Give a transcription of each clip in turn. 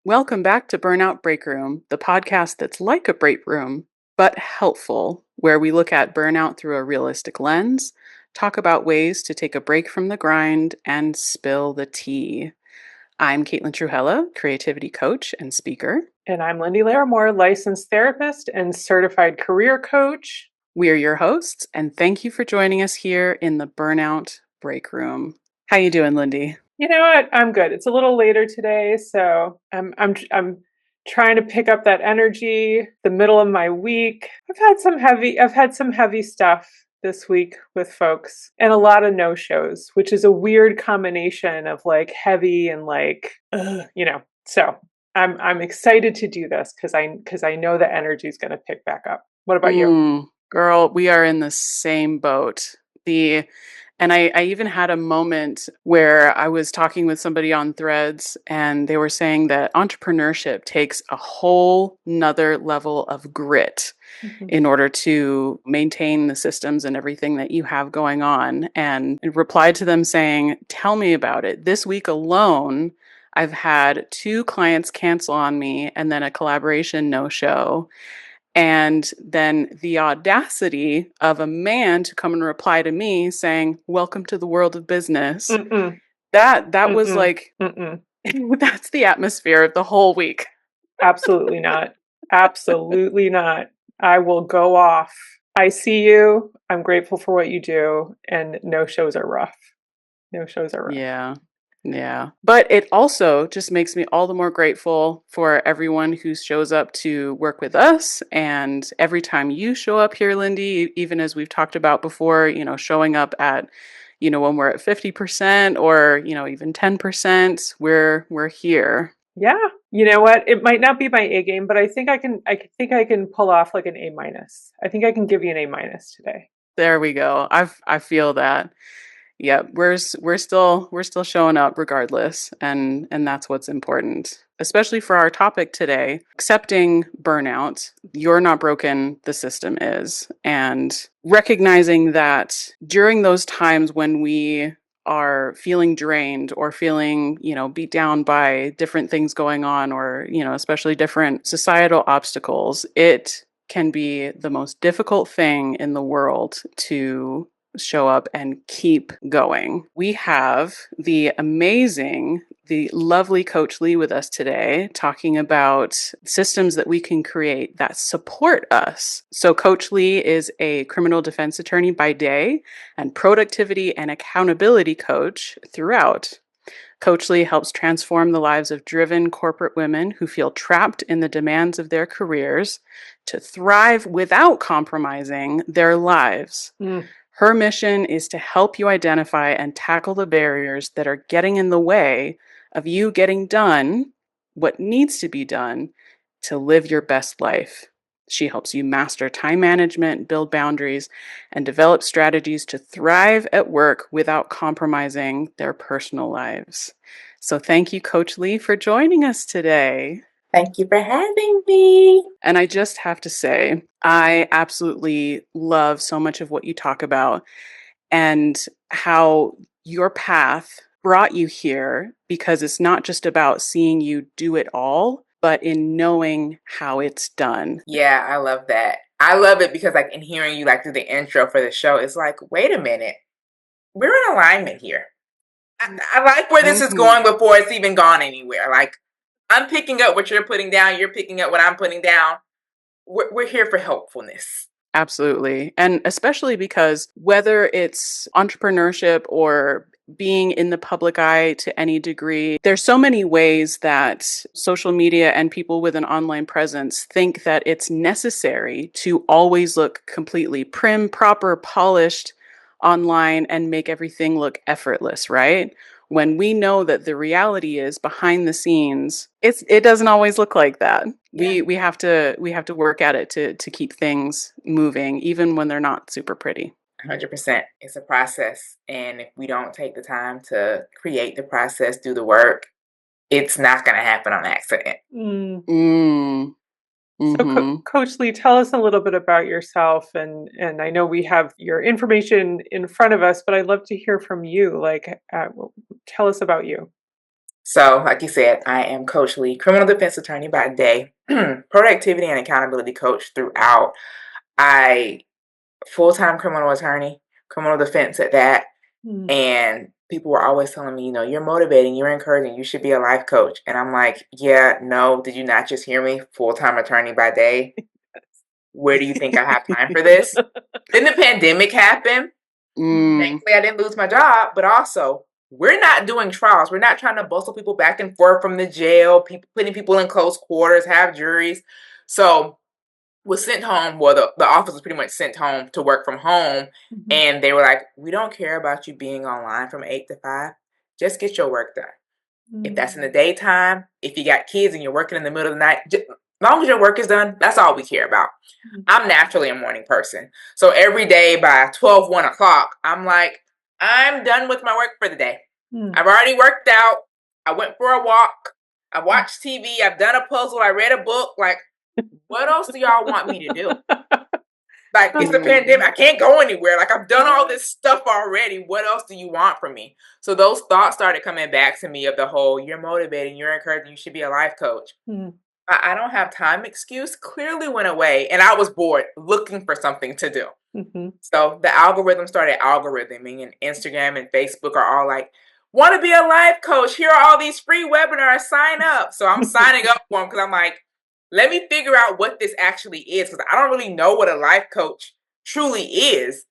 Welcome back to Burnout Break Room, the podcast that's like a break room, but helpful, where we look at burnout through a realistic lens, talk about ways to take a break from the grind, and spill the tea. I'm Caitlin Truhella, creativity coach and speaker. And I'm Lyndie Larimore, licensed therapist and certified career coach. We're your hosts, and thank you for joining us here in the Burnout Break Room. How you doing, Lyndie? You know what? I'm good. It's a little later today, so I'm trying to pick up that energy. The middle of my week. I've had some heavy stuff this week with folks and a lot of no-shows, which is a weird combination of like heavy and like So I'm excited to do this because I know the energy is going to pick back up. What about you? Girl, we are in the same boat. I even had a moment where I was talking with somebody on Threads and they were saying that entrepreneurship takes a whole nother level of grit in order to maintain the systems and everything that you have going on. And I replied to them saying, tell me about it. This week alone, I've had 2 clients cancel on me and then a collaboration no-show. And then the audacity of a man to come and reply to me saying, welcome to the world of business. Mm-mm. That was Mm-mm. like, Mm-mm. that's the atmosphere of the whole week. Absolutely not. Absolutely not. I will go off. I see you. I'm grateful for what you do. And no shows are rough. No shows are rough. Yeah. Yeah. But it also just makes me all the more grateful for everyone who shows up to work with us. And every time you show up here, Lyndie, even as we've talked about before, showing up at, when we're at 50% or, even 10%, we're here. Yeah. You know what? It might not be my A game, but I think I can pull off like an A minus. I think I can give you an A minus today. There we go. I feel that. Yeah, we're still showing up regardless, and that's what's important, especially for our topic today, accepting burnout. You're not broken, the system is, and recognizing that during those times when we are feeling drained or feeling, beat down by different things going on or, especially different societal obstacles, it can be the most difficult thing in the world to show up and keep going. We have the lovely Coach Lee with us today talking about systems that we can create that support us. So Coach Lee is a criminal defense attorney by day and productivity and accountability coach throughout. Coach Lee helps transform the lives of driven corporate women who feel trapped in the demands of their careers to thrive without compromising their lives. Her mission is to help you identify and tackle the barriers that are getting in the way of you getting done what needs to be done to live your best life. She helps you master time management, build boundaries, and develop strategies to thrive at work without compromising their personal lives. So thank you, Coach Lee, for joining us today. Thank you for having me. And I just have to say, I absolutely love so much of what you talk about and how your path brought you here, because it's not just about seeing you do it all, but in knowing how it's done. Yeah, I love that. I love it because like in hearing you like do the intro for the show, it's like, wait a minute, we're in alignment here. I like where this is going before it's even gone anywhere. Like I'm picking up what you're putting down. You're picking up what I'm putting down. We're here for helpfulness. Absolutely. And especially because whether it's entrepreneurship or being in the public eye to any degree, there's so many ways that social media and people with an online presence think that it's necessary to always look completely prim, proper, polished online and make everything look effortless, right? When we know that the reality is behind the scenes, it doesn't always look like that. Yeah. We have to work at it to keep things moving, even when they're not super pretty. 100%. It's a process. And if we don't take the time to create the process, do the work, it's not going to happen on accident. So, Coach Lee, tell us a little bit about yourself. And I know we have your information in front of us, but I'd love to hear from you. Like, tell us about you. So, like you said, I am Coach Lee, criminal defense attorney by day, productivity and accountability coach throughout. I full-time criminal attorney, criminal defense at that. And people were always telling me, you're motivating, you're encouraging, you should be a life coach. And I'm like, yeah, no, did you not just hear me? Full-time attorney by day. Where do you think I have time for this? Then the pandemic happened. Thankfully, I didn't lose my job, but also we're not doing trials. We're not trying to bustle people back and forth from the jail, putting people in close quarters, have juries. So was sent home. Well, the office was pretty much sent home to work from home. And they were like, we don't care about you being online from 8 to 5. Just get your work done. If that's in the daytime, if you got kids and you're working in the middle of the night, as long as your work is done, that's all we care about. I'm naturally a morning person. So every day by 12, 1 o'clock, I'm like, I'm done with my work for the day. I've already worked out. I went for a walk. I watched TV. I've done a puzzle. I read a book. Like, what else do y'all want me to do? Like, it's the pandemic. I can't go anywhere. Like, I've done all this stuff already. What else do you want from me? So those thoughts started coming back to me of the whole, you're motivating, you're encouraging, you should be a life coach. I don't have time excuse clearly went away, and I was bored looking for something to do. So the algorithm started algorithming, and Instagram and Facebook are all like, want to be a life coach? Here are all these free webinars. Sign up. So I'm signing up for them because I'm like, let me figure out what this actually is, because I don't really know what a life coach truly is.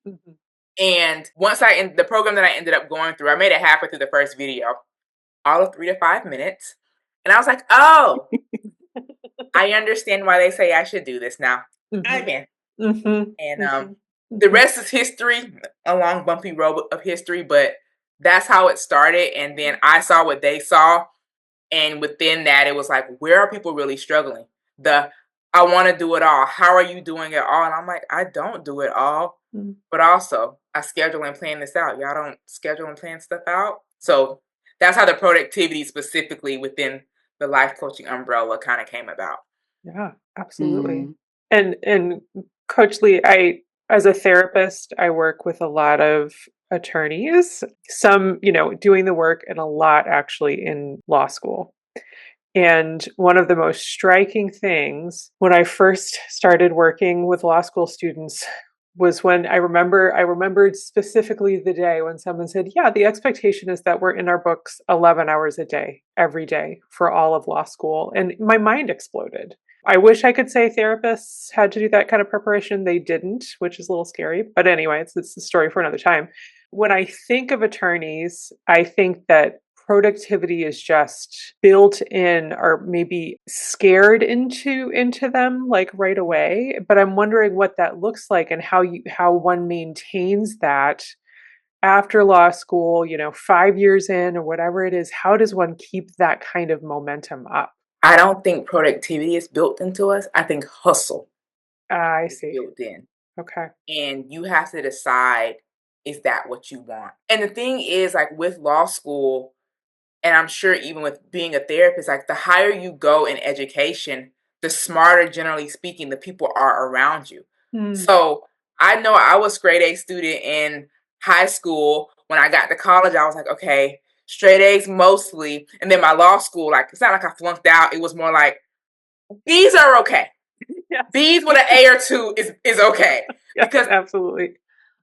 And once the program that I ended up going through, I made it halfway through the first video, all of 3 to 5 minutes. And I was like, oh, I understand why they say I should do this now. I'm in. And the rest is history, a long bumpy road of history, but that's how it started. And then I saw what they saw. And within that, it was like, where are people really struggling? I want to do it all. How are you doing it all? And I'm like, I don't do it all. But also, I schedule and plan this out. Y'all don't schedule and plan stuff out. So that's how the productivity specifically within the life coaching umbrella kind of came about. Yeah, absolutely. And Coach Lee, as a therapist, I work with a lot of attorneys, some, doing the work, and a lot actually in law school. And one of the most striking things when I first started working with law school students was when I remembered specifically the day when someone said, yeah, the expectation is that we're in our books 11 hours a day, every day for all of law school. And my mind exploded. I wish I could say therapists had to do that kind of preparation. They didn't, which is a little scary. But anyway, it's the story for another time. When I think of attorneys, I think that productivity is just built in or maybe scared into them like right away. But I'm wondering what that looks like and how one maintains that after law school, 5 years in or whatever it is. How does one keep that kind of momentum up? I don't think productivity is built into us. I think hustle I is see. built in. Okay. And you have to decide, is that what you want? And the thing is, like with law school, and I'm sure even with being a therapist, like the higher you go in education, the smarter, generally speaking, the people are around you. So I know I was grade A student in high school. When I got to college, I was like, okay, straight A's mostly. And then my law school, like, it's not like I flunked out. It was more like, B's are okay. Yes. B's with an A or two is okay. Yes, because absolutely.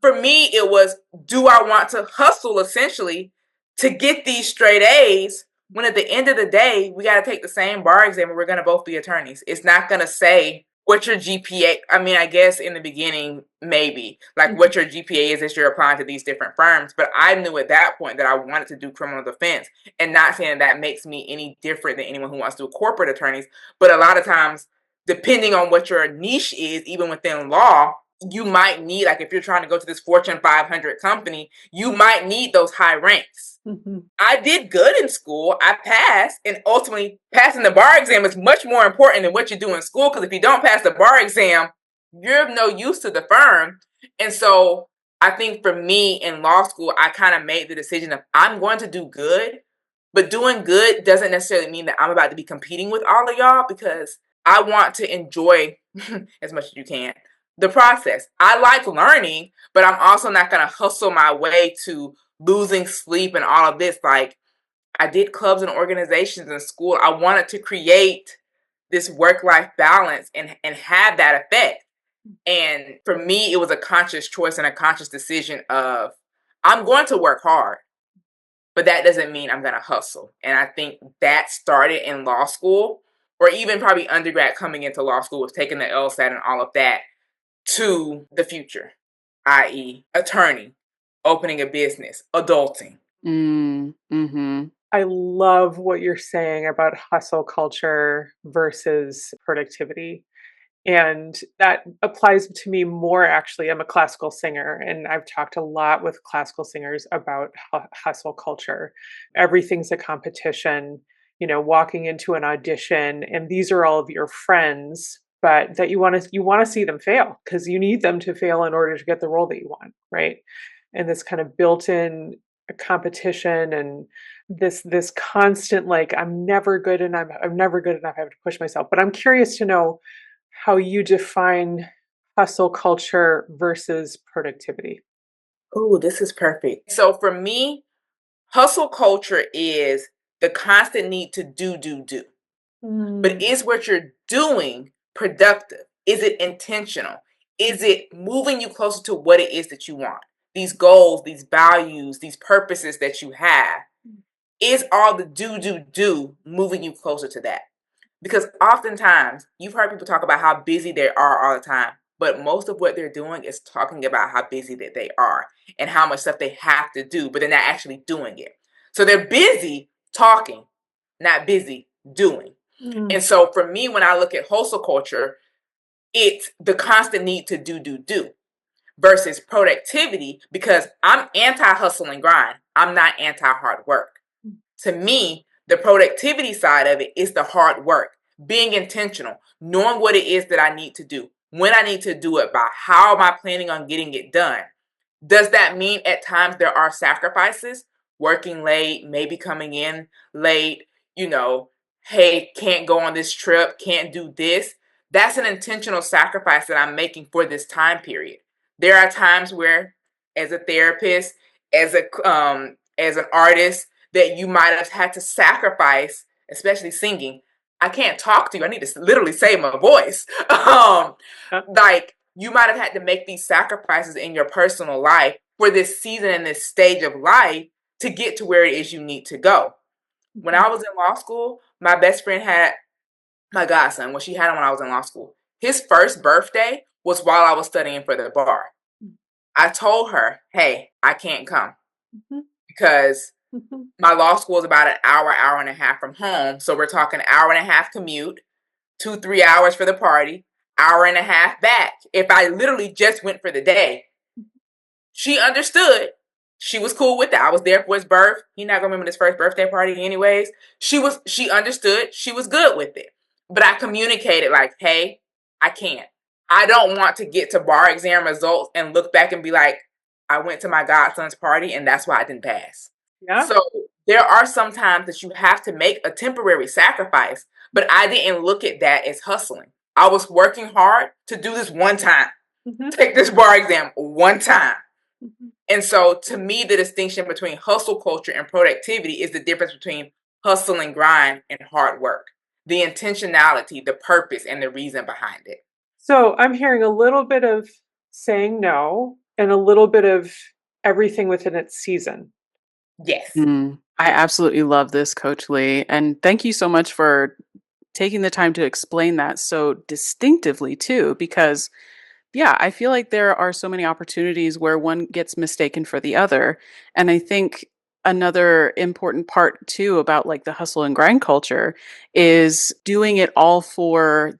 For me, it was, do I want to hustle essentially to get these straight A's when at the end of the day, we got to take the same bar exam and we're going to both be attorneys? It's not going to say what your GPA, I mean, I guess in the beginning, maybe, like what your GPA is as you're applying to these different firms. But I knew at that point that I wanted to do criminal defense, and not saying that makes me any different than anyone who wants to do corporate attorneys. But a lot of times, depending on what your niche is, even within law, you might need, like if you're trying to go to this Fortune 500 company, you might need those high ranks. I did good in school. I passed, and ultimately passing the bar exam is much more important than what you do in school, because if you don't pass the bar exam, you're of no use to the firm. And so I think for me in law school, I kind of made the decision of, I'm going to do good, but doing good doesn't necessarily mean that I'm about to be competing with all of y'all, because I want to enjoy as much as you can the process. I like learning, but I'm also not going to hustle my way to losing sleep and all of this. Like, I did clubs and organizations in school. I wanted to create this work-life balance and have that effect. And for me, it was a conscious choice and a conscious decision of, I'm going to work hard, but that doesn't mean I'm going to hustle. And I think that started in law school, or even probably undergrad coming into law school, was taking the LSAT and all of that to the future, i.e. attorney, opening a business, adulting. Mm-hmm. I love what you're saying about hustle culture versus productivity. And that applies to me more actually. I'm a classical singer, and I've talked a lot with classical singers about hustle culture. Everything's a competition, walking into an audition, and these are all of your friends, but that you want to see them fail because you need them to fail in order to get the role that you want, right? And this kind of built-in competition and this constant like I'm never good enough, I'm never good enough, I have to push myself. But I'm curious to know how you define hustle culture versus productivity. Oh, this is perfect. So for me, hustle culture is the constant need to do. But Mm. is what you're doing productive? Is it intentional? Is it moving you closer to what it is that you want? These goals, these values, these purposes that you have. Is all the do moving you closer to that? Because oftentimes you've heard people talk about how busy they are all the time, but most of what they're doing is talking about how busy that they are and how much stuff they have to do, but they're not actually doing it. So they're busy talking, not busy doing. Mm. And so for me, when I look at hustle culture, it's the constant need to do versus productivity, because I'm anti-hustle and grind. I'm not anti-hard work. To me, the productivity side of it is the hard work, being intentional, knowing what it is that I need to do, when I need to do it by, how am I planning on getting it done. Does that mean at times there are sacrifices? Working late, maybe coming in late, hey, can't go on this trip, can't do this. That's an intentional sacrifice that I'm making for this time period. There are times where, as a therapist, as an artist, that you might have had to sacrifice, especially singing. I can't talk to you. I need to literally save my voice. Like, you might have had to make these sacrifices in your personal life for this season and this stage of life to get to where it is you need to go. When I was in law school, my best friend had my godson. Well, she had him when I was in law school. His first birthday was while I was studying for the bar. I told her, hey, I can't come because my law school is about an hour and a half from home. So we're talking hour and a half commute, 2-3 hours for the party, hour and a half back. If I literally just went for the day, she understood. She was cool with that. I was there for his birth. He's not gonna remember his first birthday party anyways. She understood. She was good with it. But I communicated like, hey, I can't. I don't want to get to bar exam results and look back and be like, I went to my godson's party and that's why I didn't pass. Yeah. So there are some times that you have to make a temporary sacrifice, but I didn't look at that as hustling. I was working hard to do this one time, take this bar exam one time. And so to me, the distinction between hustle culture and productivity is the difference between hustle and grind and hard work. The intentionality, the purpose, and the reason behind it. So I'm hearing a little bit of saying no and a little bit of everything within its season. Yes. I absolutely love this, Coach Lee. And thank you so much for taking the time to explain that so distinctively, too, because yeah, I feel like there are so many opportunities where one gets mistaken for the other. And I think another important part too about like the hustle and grind culture is doing it all for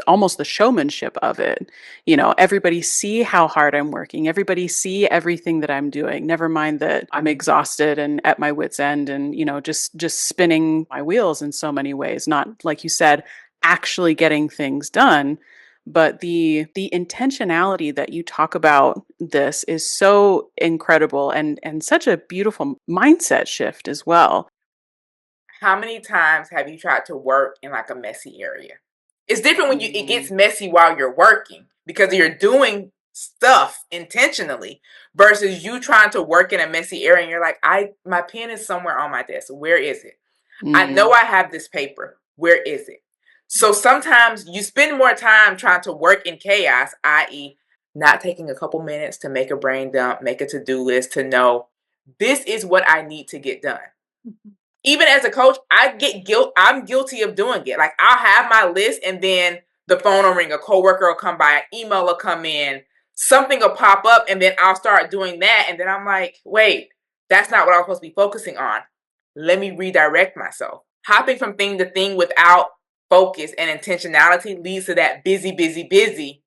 almost the showmanship of it. Everybody see how hard I'm working. Everybody see everything that I'm doing. Never mind that I'm exhausted and at my wits' end and just spinning my wheels in so many ways, not like you said, actually getting things done. But the intentionality that you talk about this is so incredible and such a beautiful mindset shift as well. How many times have you tried to work in like a messy area? It's different when it gets messy while you're working because you're doing stuff intentionally versus you trying to work in a messy area and you're like, my pen is somewhere on my desk. Where is it? I know I have this paper. Where is it? So sometimes you spend more time trying to work in chaos, i.e., not taking a couple minutes to make a brain dump, make a to-do list to know this is what I need to get done. Mm-hmm. Even as a coach, I'm guilty of doing it. Like I'll have my list and then the phone will ring, a coworker will come by, an email will come in, something will pop up, and then I'll start doing that. And then I'm like, wait, that's not what I'm supposed to be focusing on. Let me redirect myself. Hopping from thing to thing without focus and intentionality leads to that busy, busy, busy.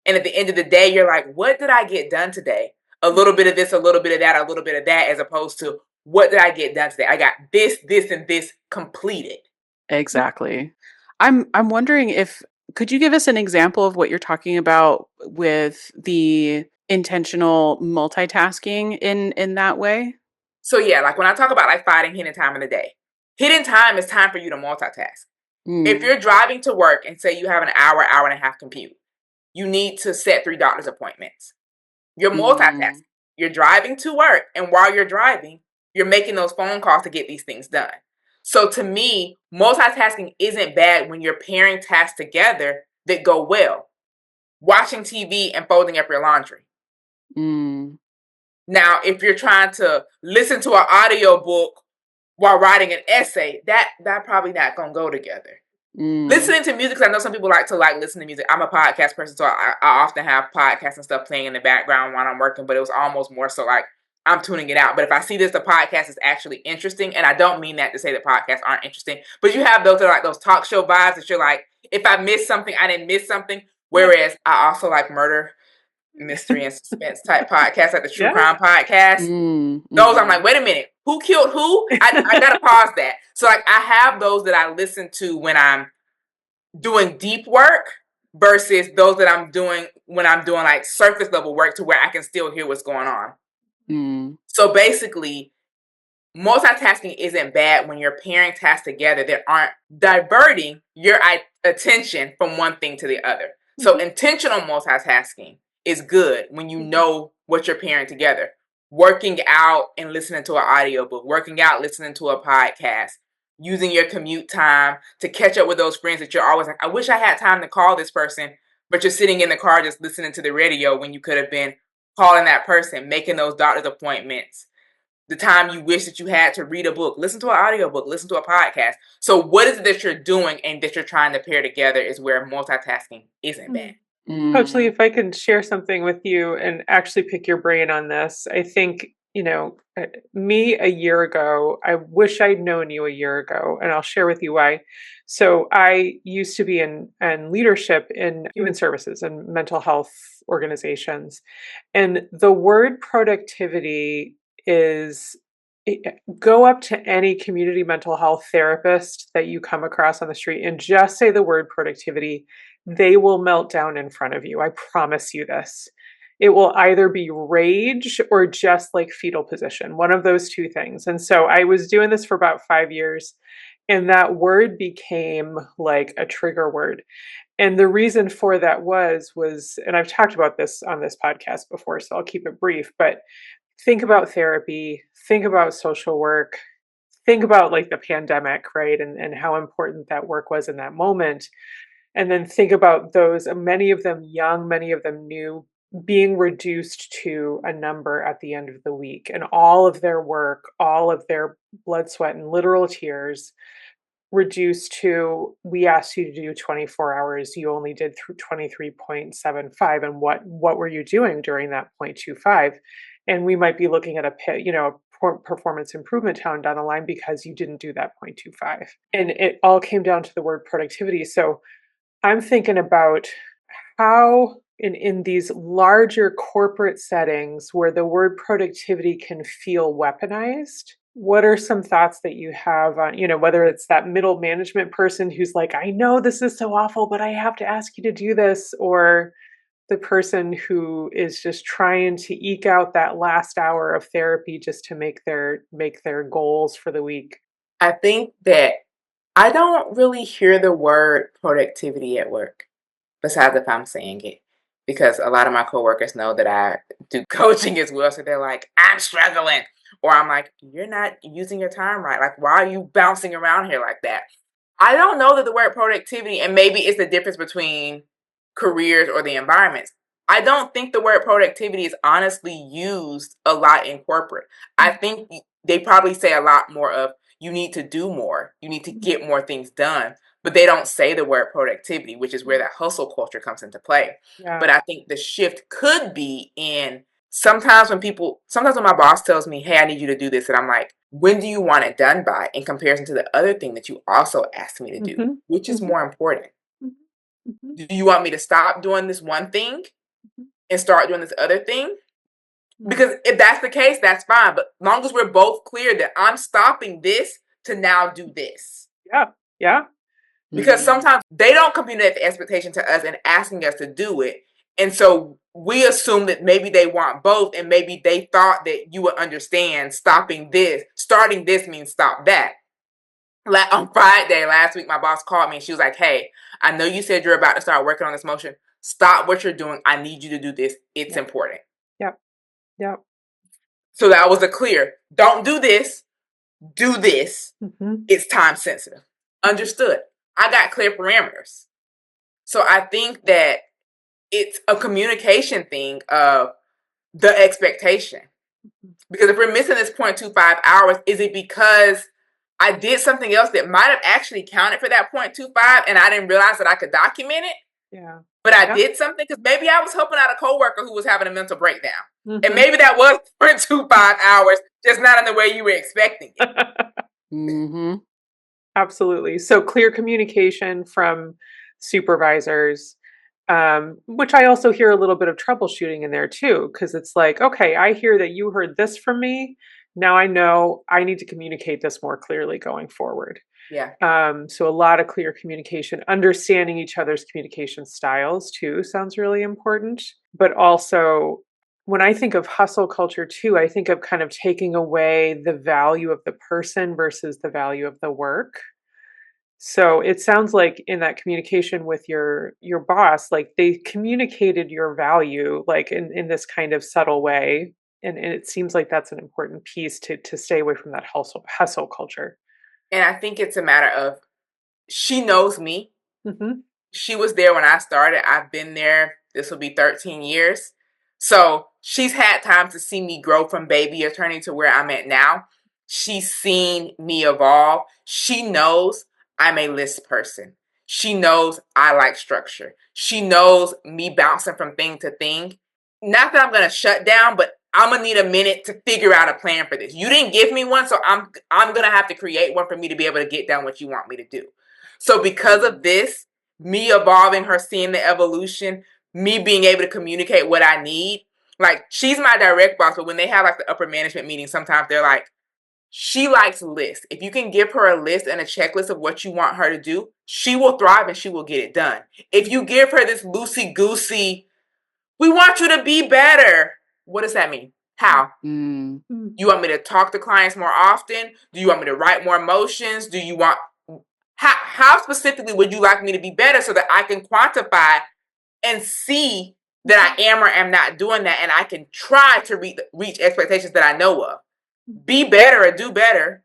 And at the end of the day, you're like, what did I get done today? A little bit of this, a little bit of that, a little bit of that, as opposed to what did I get done today? I got this, this, and this completed. Exactly. I'm wondering if could you give us an example of what you're talking about with the intentional multitasking in that way? So yeah, like when I talk about like finding hidden time in the day, hidden time is time for you to multitask. If you're driving to work and say you have an hour, hour and a half commute, you need to set 3 doctor's appointments. You're multitasking. You're driving to work, and while you're driving, you're making those phone calls to get these things done. So to me, multitasking isn't bad when you're pairing tasks together that go well. Watching TV and folding up your laundry. Now, if you're trying to listen to an audiobook while writing an essay, that probably not gonna go together. Listening to music, because I know some people like to listen to music. I'm a podcast person, so I often have podcasts and stuff playing in the background while I'm working, but it was almost more so like I'm tuning it out. But if I see the podcast is actually interesting, and I don't mean that to say that podcasts aren't interesting, but you have those that are like those talk show vibes that you're like, if I missed something, I didn't miss something. Whereas I also like murder, mystery, and suspense type podcasts, like the true crime podcast. Those I'm like, wait a minute, who killed who? I gotta pause that. So like I have those that I listen to when I'm doing deep work versus those that I'm doing when I'm doing like surface level work to where I can still hear what's going on. So basically, multitasking isn't bad when you're pairing tasks together that aren't diverting your attention from one thing to the other. So intentional multitasking is good when you know what you're pairing together. Working out and listening to an audiobook, working out, listening to a podcast, using your commute time to catch up with those friends that you're always like, I wish I had time to call this person, but you're sitting in the car just listening to the radio when you could have been calling that person, making those doctor's appointments. The time you wish that you had to read a book, listen to an audiobook, listen to a podcast. So what is it that you're doing and that you're trying to pair together is where multitasking isn't bad. Coach Lee, if I can share something with you and actually pick your brain on this, I think, me a year ago, I wish I'd known you a year ago, and I'll share with you why. So I used to be in leadership in human services and mental health organizations. And the word productivity is go up to any community mental health therapist that you come across on the street and just say the word productivity. They will melt down in front of you. I promise you this. It will either be rage or just like fetal position, one of those two things. And so I was doing this for about 5 years, and that word became like a trigger word. And the reason for that was, and I've talked about this on this podcast before, so I'll keep it brief, but think about therapy, think about social work, think about like the pandemic, right? And how important that work was in that moment. And then think about those, many of them young, many of them new, being reduced to a number at the end of the week. And all of their work, all of their blood, sweat, and literal tears reduced to, we asked you to do 24 hours. You only did through 23.75. And what were you doing during that 0.25? And we might be looking at a performance improvement down the line because you didn't do that 0.25. And it all came down to the word productivity. So I'm thinking about how in these larger corporate settings where the word productivity can feel weaponized, what are some thoughts that you have on, whether it's that middle management person who's like, I know this is so awful, but I have to ask you to do this, or the person who is just trying to eke out that last hour of therapy just to make their goals for the week? I think that I don't really hear the word productivity at work, besides if I'm saying it. because a lot of my coworkers know that I do coaching as well. So they're like, I'm struggling. Or I'm like, you're not using your time right. Like, why are you bouncing around here like that? I don't know that the word productivity, and maybe it's the difference between careers or the environments. I don't think the word productivity is honestly used a lot in corporate. I think they probably say a lot more of you need to do more, you need to get more things done, but they don't say the word productivity, which is where that hustle culture comes into play. Yeah. But I think the shift could be in sometimes when my boss tells me, hey, I need you to do this, and I'm like, when do you want it done by, in comparison to the other thing that you also asked me to do, which is more important? Do you want me to stop doing this one thing and start doing this other thing? Because if that's the case, that's fine. But as long as we're both clear that I'm stopping this to now do this. Yeah. Yeah. Because sometimes they don't communicate the expectation to us and asking us to do it. And so we assume that maybe they want both, and maybe they thought that you would understand starting this means stop that. Like on Friday last week, my boss called me and she was like, hey, I know you said you're about to start working on this motion. Stop what you're doing. I need you to do this. It's important. Yep. Yep. So that was a clear, don't do this, do this. It's time sensitive. Understood. I got clear parameters. So I think that it's a communication thing of the expectation. Because if we're missing this 0.25 hours, is it because I did something else that might have actually counted for that 0.25 and I didn't realize that I could document it? Yeah. But I did something because maybe I was helping out a coworker who was having a mental breakdown. And maybe that was 0.25 hours, just not in the way you were expecting it. Absolutely. So clear communication from supervisors, which I also hear a little bit of troubleshooting in there too, because it's like, okay, I hear that you heard this from me. Now I know I need to communicate this more clearly going forward. Yeah. So a lot of clear communication, understanding each other's communication styles too sounds really important. But also, when I think of hustle culture too, I think of kind of taking away the value of the person versus the value of the work. So it sounds like in that communication with your boss, like they communicated your value like in this kind of subtle way. And it seems like that's an important piece to stay away from that hustle culture. And I think it's a matter of she knows me. Mm-hmm. She was there when I started. I've been there. This will be 13 years. So she's had time to see me grow from baby attorney to where I'm at now. She's seen me evolve. She knows I'm a list person. She knows I like structure. She knows me bouncing from thing to thing. Not that I'm going to shut down, but I'm going to need a minute to figure out a plan for this. You didn't give me one, so I'm going to have to create one for me to be able to get done what you want me to do. So because of this, me evolving, her seeing the evolution, me being able to communicate what I need. Like, she's my direct boss, but when they have like the upper management meeting, sometimes they're like, she likes lists. If you can give her a list and a checklist of what you want her to do, she will thrive and she will get it done. If you give her this loosey-goosey, we want you to be better. What does that mean? How? You want me to talk to clients more often? Do you want me to write more motions? Do you want... How specifically would you like me to be better so that I can quantify and see that I am or am not doing that, and I can try to reach expectations that I know of? Be better or do better.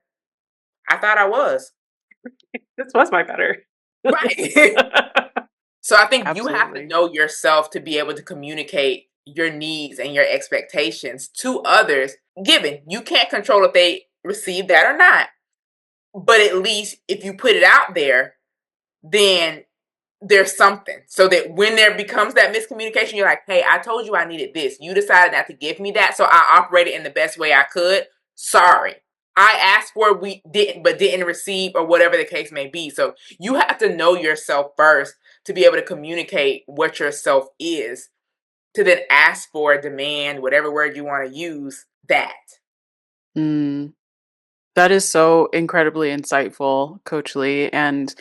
I thought I was. This was my better. Right. So I think Absolutely. you have to know yourself to be able to communicate your needs and your expectations to others, given you can't control if they receive that or not. But at least if you put it out there, then there's something. So that when there becomes that miscommunication, you're like, hey, I told you I needed this. You decided not to give me that, so I operated in the best way I could. Sorry. I asked for it, we didn't, but didn't receive, or whatever the case may be. So you have to know yourself first to be able to communicate what yourself is, to then ask for, demand, whatever word you want to use, that. That is so incredibly insightful, Coach Lee. And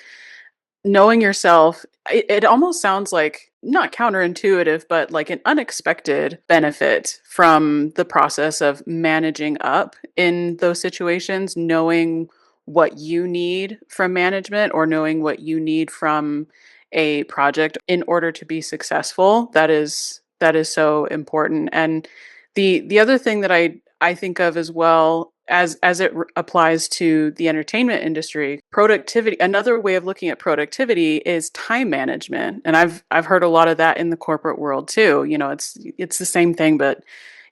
knowing yourself, it almost sounds like not counterintuitive, but like an unexpected benefit from the process of managing up in those situations, knowing what you need from management or knowing what you need from a project in order to be successful. That is so important. And the other thing that I think of as well as it applies to the entertainment industry, productivity, another way of looking at productivity is time management. And I've heard a lot of that in the corporate world too. You know, it's the same thing, but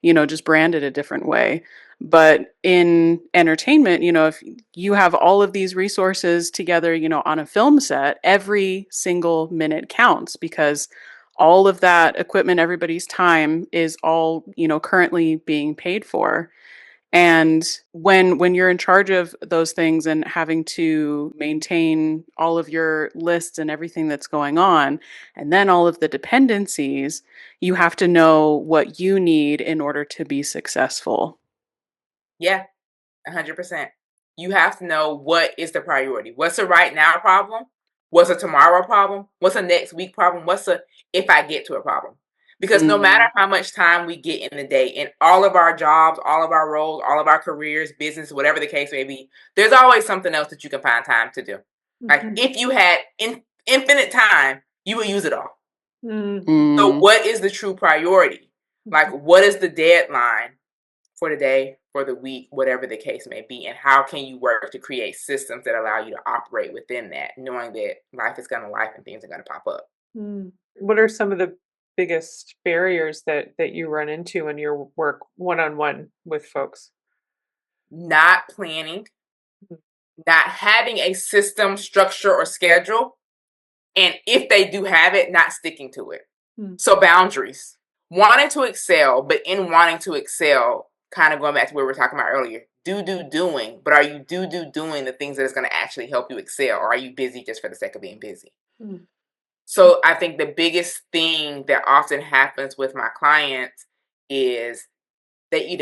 just branded a different way. But in entertainment, if you have all of these resources together, on a film set, every single minute counts because all of that equipment, everybody's time is all, currently being paid for. And when you're in charge of those things and having to maintain all of your lists and everything that's going on, and then all of the dependencies, you have to know what you need in order to be successful. Yeah, 100%. You have to know what is the priority. What's a right now problem? What's a tomorrow problem? What's a next week problem? What's a if I get to a problem? Because no matter how much time we get in the day, in all of our jobs, all of our roles, all of our careers, business, whatever the case may be, there's always something else that you can find time to do. Like if you had infinite time, you would use it all. So what is the true priority? Like what is the deadline for the day, for the week, whatever the case may be, and how can you work to create systems that allow you to operate within that, knowing that life is going to life and things are going to pop up. What are some of the biggest barriers that you run into in your work one-on-one with folks? Not planning, not having a system, structure, or schedule, and if they do have it, not sticking to it. So boundaries. Wanting to excel, but in wanting to excel, kind of going back to what we were talking about earlier, doing, but are you doing the things that is going to actually help you excel, or are you busy just for the sake of being busy? So I think the biggest thing that often happens with my clients is they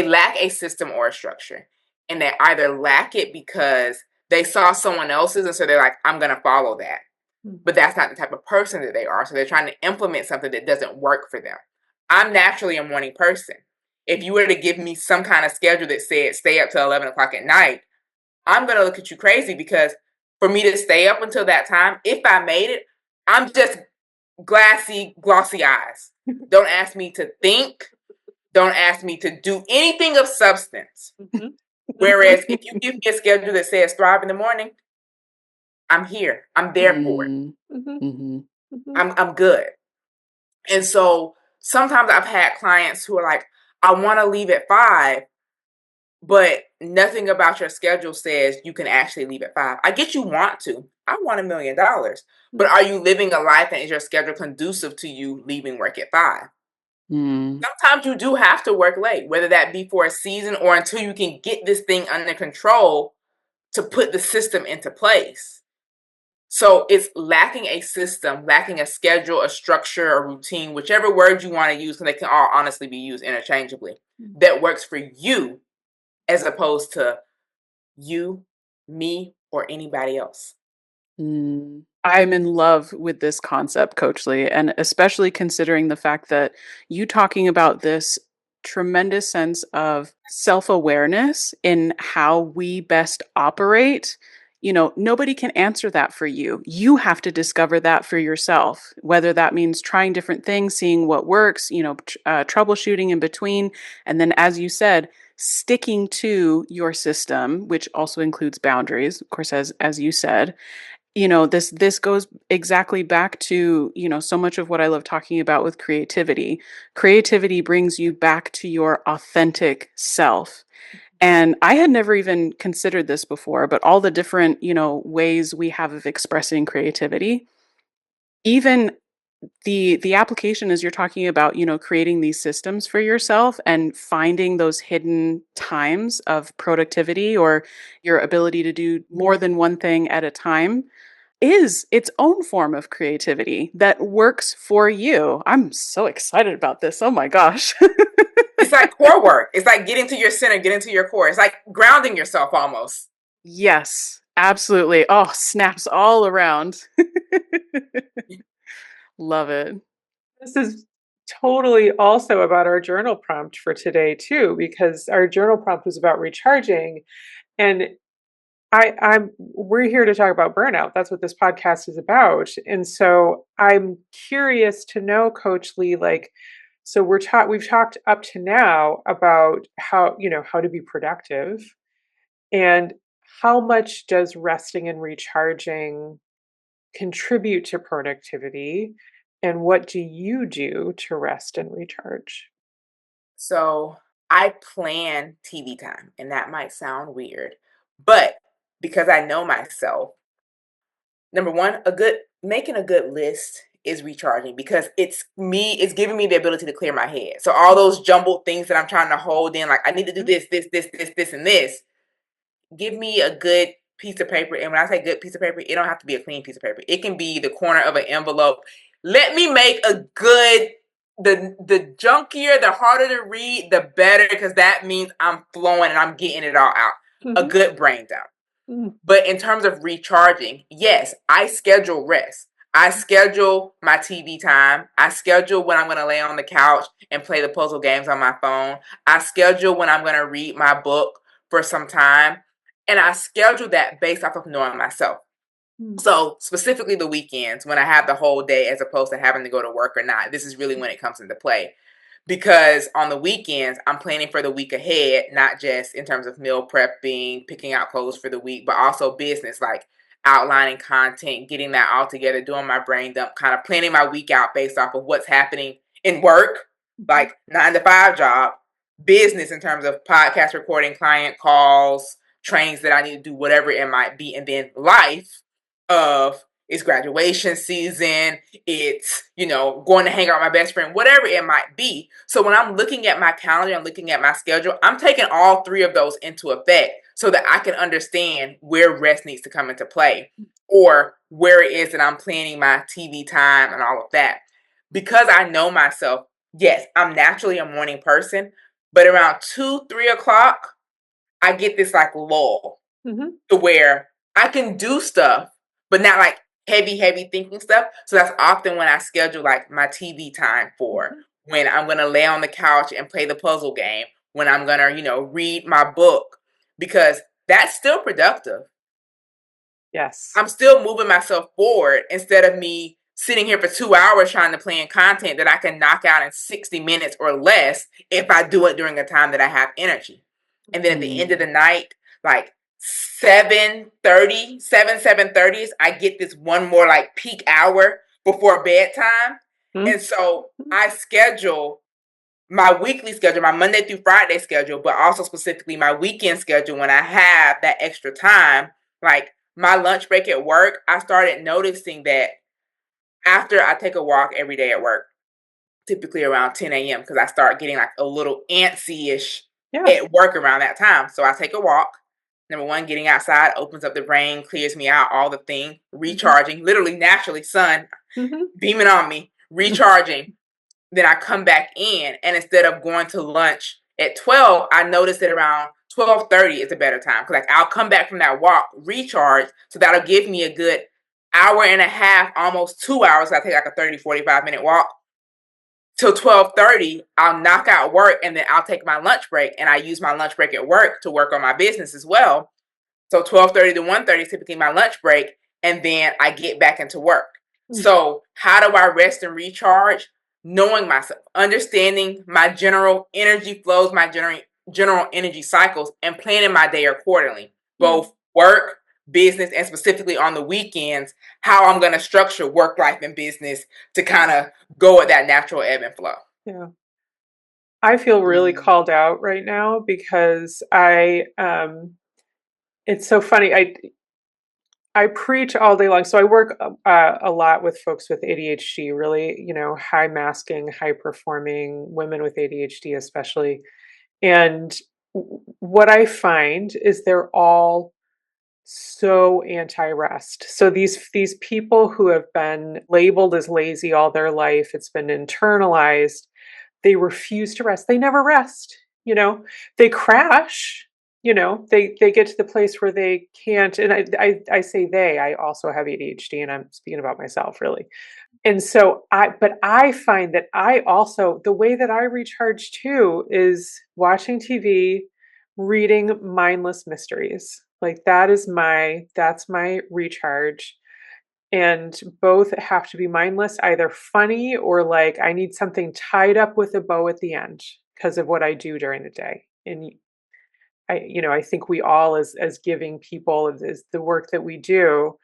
lack a system or a structure, and they either lack it because they saw someone else's, and so they're like, I'm going to follow that. But that's not the type of person that they are. So they're trying to implement something that doesn't work for them. I'm naturally a morning person. If you were to give me some kind of schedule that said stay up till 11 o'clock at night, I'm going to look at you crazy because for me to stay up until that time, if I made it, I'm just glossy eyes. Don't ask me to think. Don't ask me to do anything of substance. Whereas if you give me a schedule that says thrive in the morning, I'm here. I'm there for it. I'm good. And so sometimes I've had clients who are like, I want to leave at 5, but nothing about your schedule says you can actually leave at 5. I get you want to. I want $1 million. But are you living a life and is your schedule conducive to you leaving work at 5? Sometimes you do have to work late, whether that be for a season or until you can get this thing under control to put the system into place. So it's lacking a system, lacking a schedule, a structure, a routine, whichever word you want to use, because they can all honestly be used interchangeably, that works for you as opposed to you, me, or anybody else. I'm in love with this concept, Coach Lee, and especially considering the fact that you talking about this tremendous sense of self-awareness in how we best operate. Nobody can answer that for you. You have to discover that for yourself, whether that means trying different things, seeing what works, troubleshooting in between. And then, as you said, sticking to your system, which also includes boundaries, of course, as you said. This goes exactly back to, so much of what I love talking about with creativity. Creativity brings you back to your authentic self. And I had never even considered this before, but all the different, ways we have of expressing creativity, even the application as you're talking about, creating these systems for yourself and finding those hidden times of productivity or your ability to do more than one thing at a time is its own form of creativity that works for you. I'm so excited about this. Oh my gosh. It's like core work. It's like getting to your center, getting to your core. It's like grounding yourself almost. Yes, absolutely. Oh, snaps all around. Love it. This is totally also about our journal prompt for today too, because our journal prompt was about recharging. And we're here to talk about burnout. That's what this podcast is about. And so I'm curious to know, Coach Lee, like, so we've talked up to now about how, how to be productive, and how much does resting and recharging contribute to productivity, and what do you do to rest and recharge? So I plan TV time, and that might sound weird, but because I know myself, number one, making a good list is recharging because it's giving me the ability to clear my head. So all those jumbled things that I'm trying to hold in, like I need to do this, and this, give me a good piece of paper. And when I say good piece of paper, it don't have to be a clean piece of paper. It can be the corner of an envelope. Let me make a good the junkier, the harder to read, the better, because that means I'm flowing and I'm getting it all out. A Mm-hmm. good brain dump. Mm-hmm. But in terms of recharging, yes, I schedule rest. I schedule my TV time. I schedule when I'm going to lay on the couch and play the puzzle games on my phone. I schedule when I'm going to read my book for some time. And I schedule that based off of knowing myself. So specifically the weekends when I have the whole day as opposed to having to go to work or not, this is really when it comes into play. Because on the weekends, I'm planning for the week ahead, not just in terms of meal prepping, picking out clothes for the week, but also business, like outlining content, getting that all together, doing my brain dump, kind of planning my week out based off of what's happening in work, like 9 to 5 job, business in terms of podcast recording, client calls, trainings that I need to do, whatever it might be, and then life of it's graduation season, it's, going to hang out with my best friend, whatever it might be. So when I'm looking at my calendar, I'm looking at my schedule, I'm taking all three of those into effect so that I can understand where rest needs to come into play or where it is that I'm planning my TV time and all of that. Because I know myself, yes, I'm naturally a morning person, but around 2, 3 o'clock, I get this like lull to where I can do stuff, but not like heavy thinking stuff. So that's often when I schedule like my TV time for when I'm going to lay on the couch and play the puzzle game, when I'm going to, read my book, because that's still productive. Yes. I'm still moving myself forward instead of me sitting here for 2 hours trying to plan content that I can knock out in 60 minutes or less if I do it during a time that I have energy. And then at the end of the night, like 7:30, I get this one more like peak hour before bedtime. And so I schedule my weekly schedule, my Monday through Friday schedule, but also specifically my weekend schedule when I have that extra time. Like my lunch break at work, I started noticing that after I take a walk every day at work, typically around 10 a.m., because I start getting like a little antsy-ish at work around that time. So I take a walk. Number one, getting outside opens up the brain, clears me out, all the thing, recharging, literally naturally, sun beaming on me, recharging. Then I come back in, and instead of going to lunch at 12, I noticed that around 12:30 is a better time. Because like I'll come back from that walk, recharge, so that'll give me a good hour and a half, almost 2 hours. I take like a 30, 45 minute walk. Till 12:30, I'll knock out work, and then I'll take my lunch break, and I use my lunch break at work to work on my business as well. So 12:30 to 1:30 is typically my lunch break, and then I get back into work. So how do I rest and recharge? Knowing myself, understanding my general energy flows, my general energy cycles, and planning my day accordingly, both work, business, and specifically on the weekends, how I'm going to structure work, life, and business to kind of go at that natural ebb and flow. Yeah. I feel really called out right now because it's so funny. I preach all day long. So I work a lot with folks with ADHD, really, high masking, high performing women with ADHD, especially. And what I find is they're all so anti-rest. So these people who have been labeled as lazy all their life, it's been internalized. They refuse to rest. They never rest, they crash, they get to the place where they can't. And I say I also have ADHD, and I'm speaking about myself really. And so I find that I also, the way that I recharge too is watching TV, reading mindless mysteries. Like that's my recharge. And both have to be mindless, either funny or like I need something tied up with a bow at the end because of what I do during the day. And I think we all as giving people is the work that we do.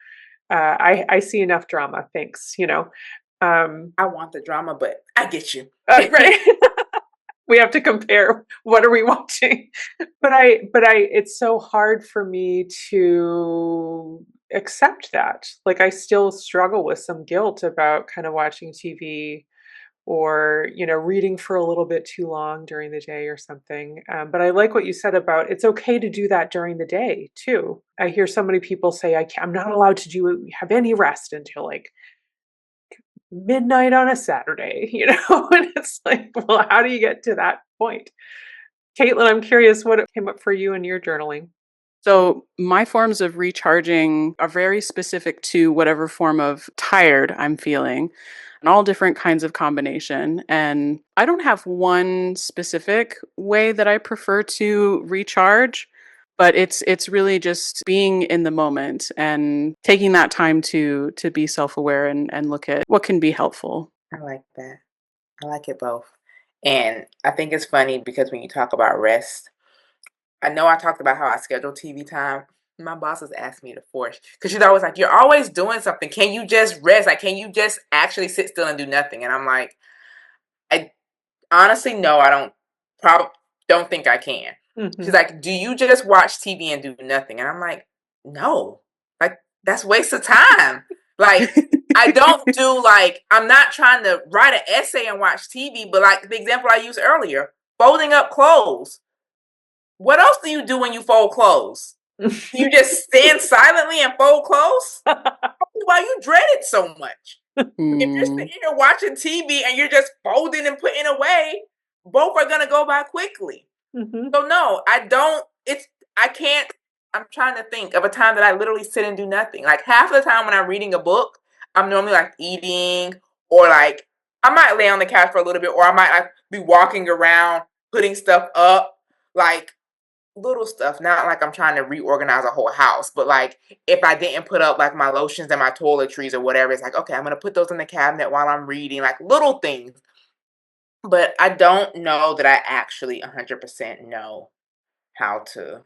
I see enough drama. Thanks. I want the drama, but I get you. Right. We have to compare what are we watching. But it's so hard for me to accept that. Like I still struggle with some guilt about kind of watching TV or reading for a little bit too long during the day or something. But I like what you said about it's okay to do that during the day too. I hear so many people say I'm not allowed to have any rest until like midnight on a Saturday, and it's like, well, how do you get to that point? Caitlin, I'm curious what came up for you in your journaling. So, my forms of recharging are very specific to whatever form of tired I'm feeling, and all different kinds of combination. And I don't have one specific way that I prefer to recharge, but it's really just being in the moment and taking that time to be self-aware and look at what can be helpful. I like that. I like it both. And I think it's funny because when you talk about rest, I know I talked about how I schedule TV time. My boss has asked me to force because she's always like, "You're always doing something. Can you just rest? Like, can you just actually sit still and do nothing?" And I'm like, I honestly no, I don't think I can. She's Hmm. like, "Do you just watch TV and do nothing?" And I'm like, "No, like that's waste of time. Like, I don't do like I'm not trying to write an essay and watch TV, but like the example I used earlier, folding up clothes. What else do you do when you fold clothes? You just stand silently and fold clothes? Why you dread it so much? If you're Mm. sitting here watching TV and you're just folding and putting away, both are gonna go by quickly. Hmm. So no, I don't. I can't. I'm trying to think of a time that I literally sit and do nothing. Like half of the time when I'm reading a book, I'm normally like eating or like I might lay on the couch for a little bit, or I might like be walking around, putting stuff up, like little stuff. Not like I'm trying to reorganize a whole house, but like if I didn't put up like my lotions and my toiletries or whatever, it's like okay, I'm gonna put those in the cabinet while I'm reading, like little things. But I don't know that I actually 100% know how to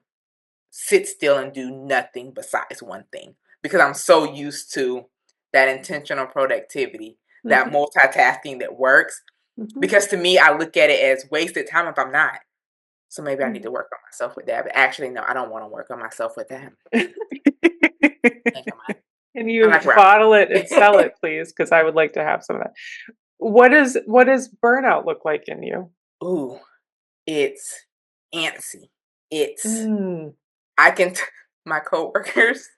sit still and do nothing besides one thing because I'm so used to that intentional productivity, that Hmm. multitasking that works. Hmm. Because to me, I look at it as wasted time if I'm not. So maybe I need Hmm. to work on myself with that. But actually, no, I don't want to work on myself with that. I think Can I you like where bottle it I'm and sell at. it, please? Because I would like to have some of that. What does burnout look like in you? Ooh, it's antsy. It's Mm. I can my coworkers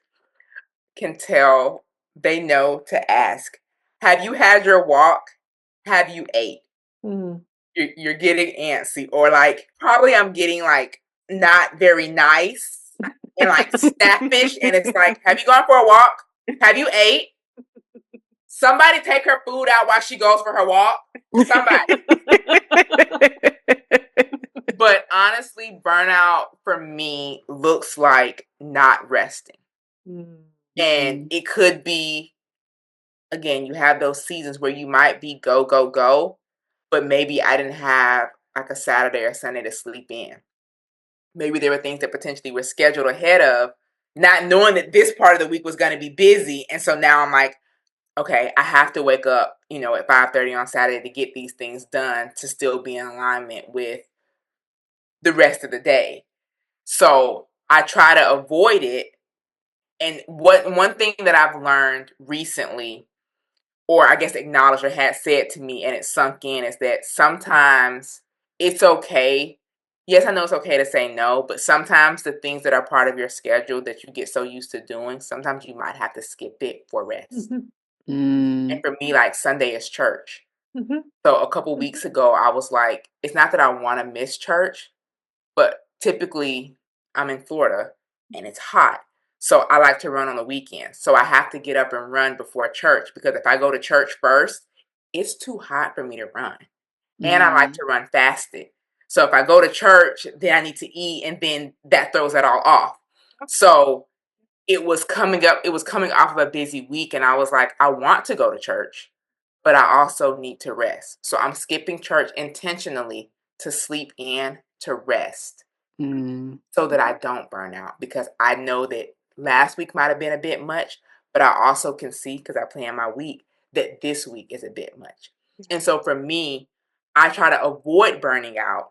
can tell they know to ask, have you had your walk? Have you ate? Mm. You're getting antsy, or like probably I'm getting like not very nice and like snappish, and it's like, have you gone for a walk? Have you ate? Somebody take her food out while she goes for her walk. Somebody. But honestly, burnout for me looks like not resting. Mm. And Mm. it could be, again, you have those seasons where you might be go, go, go, but maybe I didn't have like a Saturday or Sunday to sleep in. Maybe there were things that potentially were scheduled ahead of, not knowing that this part of the week was going to be busy. And so now I'm like, okay, I have to wake up, at 5:30 on Saturday to get these things done to still be in alignment with the rest of the day. So I try to avoid it. And one thing that I've learned recently, or I guess acknowledged or had said to me and it sunk in, is that sometimes it's okay. Yes, I know it's okay to say no, but sometimes the things that are part of your schedule that you get so used to doing, sometimes you might have to skip it for rest. Mhm. And Mm. for me, like Sunday is church. Mhm. So a couple Mhm. weeks ago, I was like, it's not that I want to miss church, but typically I'm in Florida and it's hot. So I like to run on the weekends. So I have to get up and run before church because if I go to church first, it's too hot for me to run. And I like Mm. to run fasted. So if I go to church, then I need to eat, and then that throws that all off. So it was coming off of a busy week, and I was like, I want to go to church, but I also need to rest. So I'm skipping church intentionally to sleep in, to rest, so that I don't burn out, because I know that last week might have been a bit much, but I also can see, because I plan my week, that this week is a bit much. And so for me, I try to avoid burning out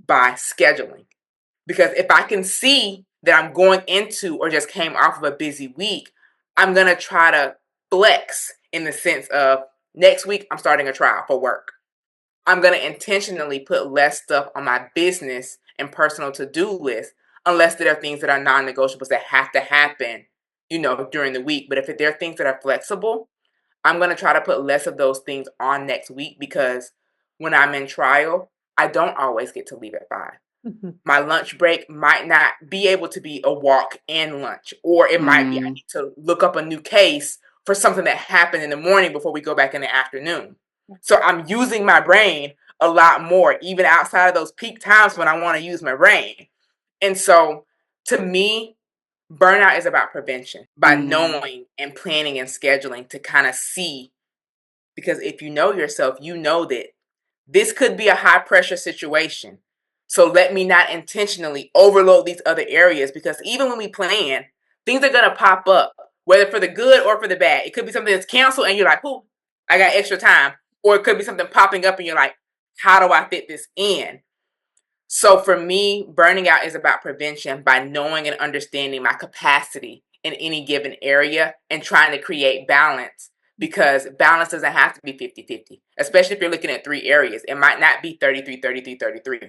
by scheduling. Because if I can see that I'm going into or just came off of a busy week, I'm going to try to flex in the sense of next week, I'm starting a trial for work. I'm going to intentionally put less stuff on my business and personal to-do list, unless there are things that are non-negotiables that have to happen, during the week. But if there are things that are flexible, I'm going to try to put less of those things on next week, because when I'm in trial, I don't always get to leave at 5. My lunch break might not be able to be a walk and lunch, or it might be I need to look up a new case for something that happened in the morning before we go back in the afternoon. So I'm using my brain a lot more, even outside of those peak times when I want to use my brain. And so to me, burnout is about prevention, by knowing and planning and scheduling to kind of see, because if you know yourself, you know that this could be a high pressure situation. So let me not intentionally overload these other areas, because even when we plan, things are going to pop up, whether for the good or for the bad. It could be something that's canceled and you're like, oh, I got extra time. Or it could be something popping up and you're like, how do I fit this in? So for me, burning out is about prevention, by knowing and understanding my capacity in any given area and trying to create balance, because balance doesn't have to be 50-50, especially if you're looking at 3 areas. It might not be 33, 33, 33.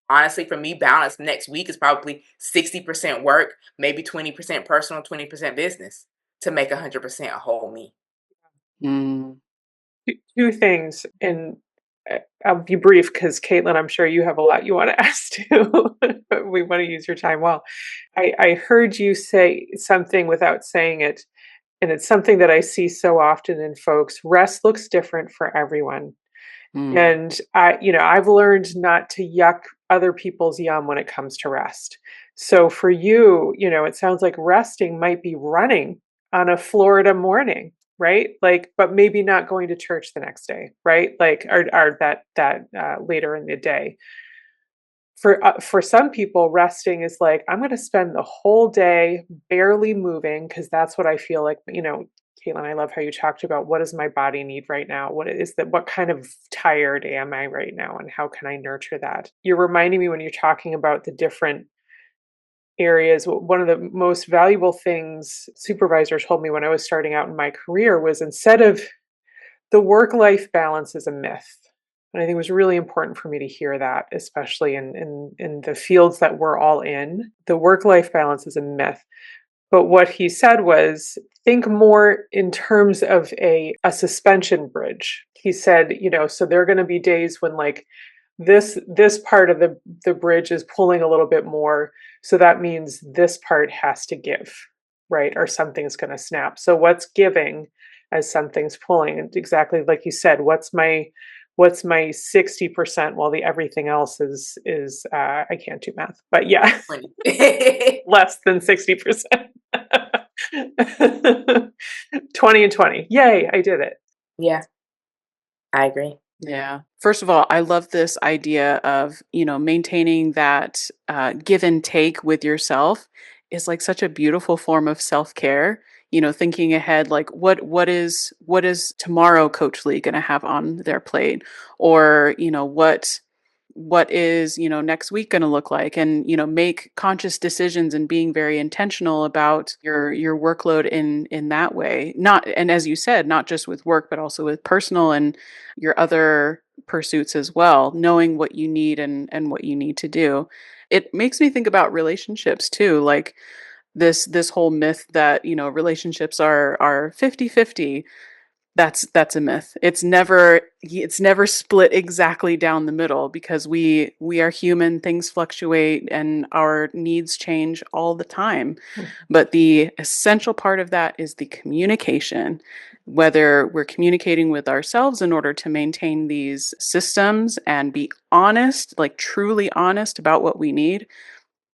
Honestly, for me, balance next week is probably 60% work, maybe 20% personal, 20% business, to make 100% a whole me. Two things, and I'll be brief because Caitlan, I'm sure you have a lot you want to ask too. We want to use your time well. I heard you say something without saying it, and it's something that I see so often in folks. Rest looks different for everyone. And I've learned not to yuck other people's yum when it comes to rest. So for you, it sounds like resting might be running on a Florida morning, right? Like, but maybe not going to church the next day, right? Like, or that later in the day. For some people, resting is like, I'm going to spend the whole day barely moving because that's what I feel like. Caitlan, I love how you talked about what does my body need right now? What kind of tired am I right now? And how can I nurture that? You're reminding me when you're talking about the different areas. One of the most valuable things supervisor told me when I was starting out in my career was, instead of the work-life balance is a myth. And I think it was really important for me to hear that, especially in the fields that we're all in. The work-life balance is a myth. But what he said was, think more in terms of a suspension bridge. He said, so there are going to be days when like this part of the bridge is pulling a little bit more. So that means this part has to give, right? Or something's going to snap. So what's giving as something's pulling? And exactly like you said, what's my 60% while the everything else is I can't do math, but yeah, less than 60%. 20 and 20. Yay, I did it. Yeah, I agree. Yeah. First of all, I love this idea of, maintaining that give and take with yourself is like such a beautiful form of self-care. Thinking ahead, like what is tomorrow Coach Lee going to have on their plate, or what is next week going to look like, and make conscious decisions and being very intentional about your workload in that way. Not, and as you said, not just with work but also with personal and your other pursuits as well, knowing what you need and what you need to do. It makes me think about relationships too, like this whole myth that relationships are 50-50. That's a myth. It's never split exactly down the middle because we are human, things fluctuate and our needs change all the time. But the essential part of that is the communication. Whether we're communicating with ourselves in order to maintain these systems and be honest, like truly honest about what we need,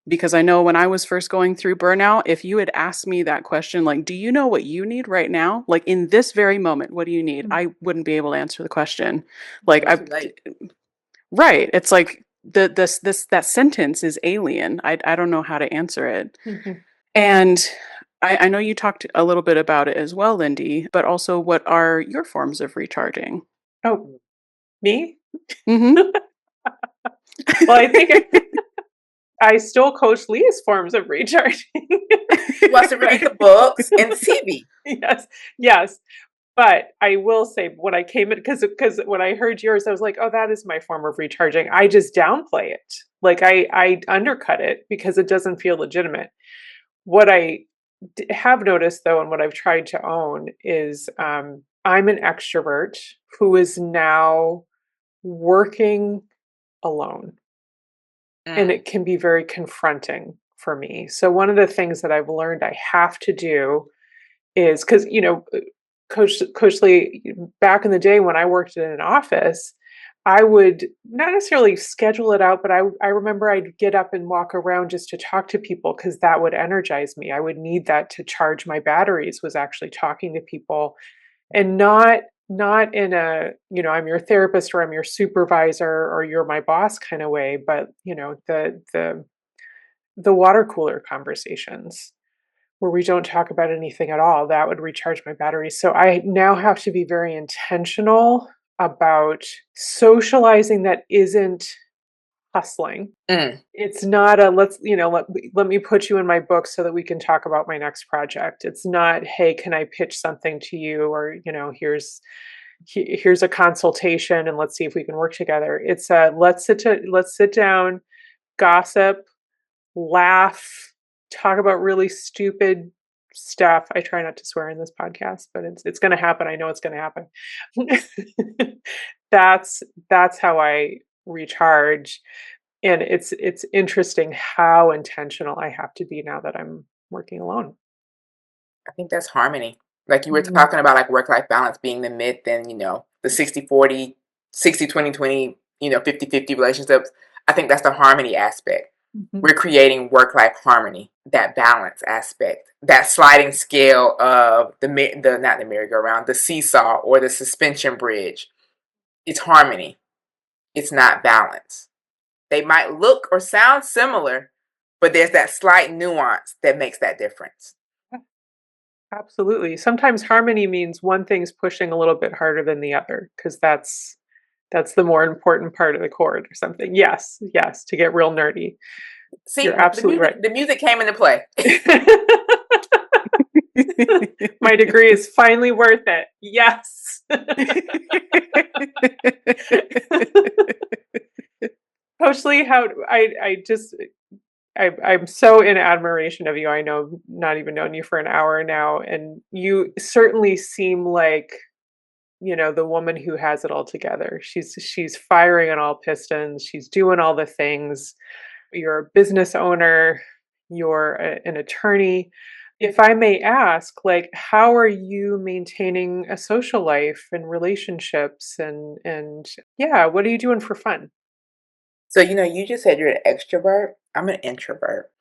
because I know when I was first going through burnout, if you had asked me that question, like, do you know what you need right now? Like in this very moment, what do you need? I wouldn't be able to answer the question. Like right. It's like that sentence is alien. I don't know how to answer it. And I know you talked a little bit about it as well, Lyndie, but also what are your forms of recharging? Oh, me? Mm-hmm. Well, I think I stole Coach Lee's forms of recharging. She wants to read the books and TV. Yes. But I will say when I came in, because when I heard yours, I was like, oh, that is my form of recharging. I just downplay it. Like I undercut it because it doesn't feel legitimate. What I have noticed though, and what I've tried to own is I'm an extrovert who is now working alone. And it can be very confronting for me. So one of the things that I've learned I have to do is because, Coach Lee, back in the day when I worked in an office, I would not necessarily schedule it out, but I remember I'd get up and walk around just to talk to people because that would energize me. I would need that to charge my batteries, was actually talking to people, and not in a, I'm your therapist or I'm your supervisor or you're my boss kind of way, but the water cooler conversations where we don't talk about anything at all, that would recharge my batteries. So I now have to be very intentional about socializing that isn't hustling. It's not a let me put you in my book so that we can talk about my next project. It's not, hey, can I pitch something to you, or here's a consultation and let's see if we can work together. It's a let's sit down, gossip, laugh, talk about really stupid stuff. I try not to swear in this podcast, but it's going to happen. I know it's going to happen. That's how I recharge. And it's interesting how intentional I have to be now that I'm working alone. I think that's harmony. Like you were talking about, like work-life balance being the myth and, the 60-40, 60-20-20, 50-50 relationships. I think that's the harmony aspect. We're creating work-life harmony, that balance aspect, that sliding scale of not the merry-go-round, the seesaw or the suspension bridge. It's harmony. It's not balance. They might look or sound similar, but there's that slight nuance that makes that difference. Absolutely. Sometimes harmony means one thing's pushing a little bit harder than the other because that's the more important part of the chord or something. Yes, to get real nerdy. See, you're absolutely right. The music came into play. My degree is finally worth it. Yes. Coach Lee, I'm so in admiration of you. I know, not even known you for an hour now, and you certainly seem like, the woman who has it all together. She's firing on all pistons. She's doing all the things. You're a business owner. You're an attorney. If I may ask, like, how are you maintaining a social life and relationships and yeah, what are you doing for fun? So, you just said you're an extrovert. I'm an introvert.